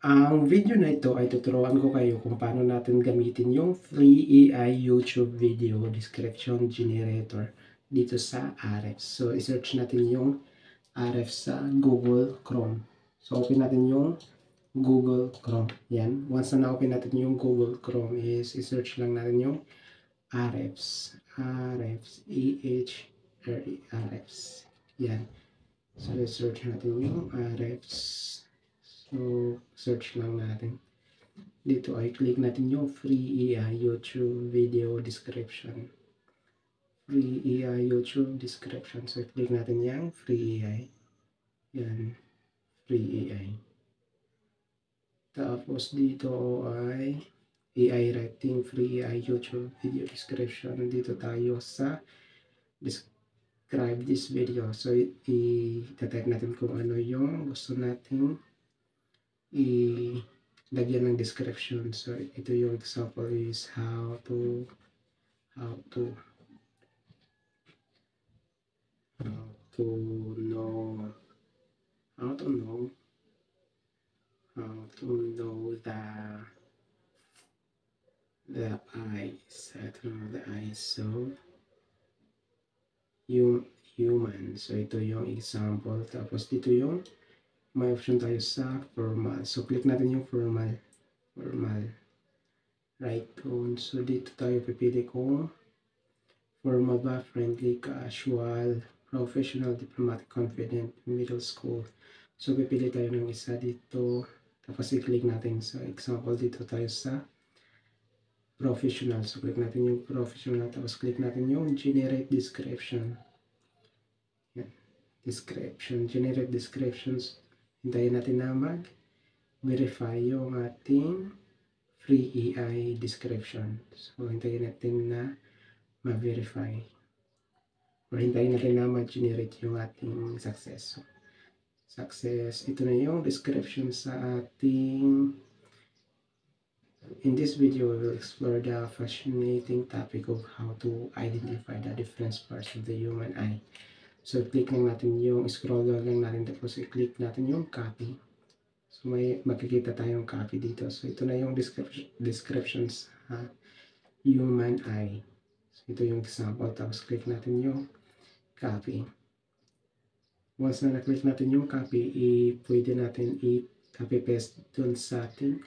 Ang video na ito ay tuturuan ko kayo kung paano natin gamitin yung free AI YouTube video description generator dito sa Ahrefs. So, isearch natin yung Ahrefs sa Google Chrome. So, open natin yung Google Chrome. Yan. Once na na-open natin yung Google Chrome is isearch lang natin yung Ahrefs. Ahrefs. Ahrefs. Yan. So, isearch natin yung Ahrefs. So, search lang natin. Dito ay click natin yung free AI YouTube video description. Free AI YouTube description. So, click natin yung free AI. Yan. Free AI. Tapos, dito ay AI writing free AI YouTube video description. Dito tayo sa describe this video. So, i-type natin kung ano yung gusto natin ilagyan ng description. So, ito yung example is how to know the eyes of human. So, ito yung example. Tapos, dito yung may option tayo sa formal. So, click natin yung formal. Right tone. So, dito tayo pipili kung formal ba, friendly, casual, professional, diplomatic, confident, middle school. So, pipili tayo ng isa dito. Tapos, i-click natin. So, example, dito tayo sa professional. So, click natin yung professional. Tapos, click natin yung generate description. Yan. Description. Generate descriptions. Hintayin natin na mag-verify yung ating free AI description. So, hintayin natin na ma-verify. Or hintayin natin na ma-generate yung ating success. So, success. Ito na yung description sa ating. In this video, we will explore the fascinating topic of how to identify the different parts of the human eye. So, click lang natin yung, scroll lang natin, tapos i-click natin yung copy. So, may makikita tayong copy dito. So, ito na yung descriptions human eye. So, ito yung example. Tapos, click natin yung copy. Once na na-click natin yung copy, pwede natin i-copy paste dun sa ating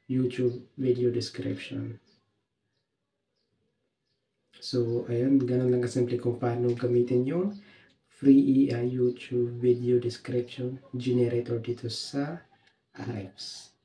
YouTube video description. So, ayun, ganun lang kasimple kung paano gamitin yung free AI YouTube video description generator dito sa Ahrefs.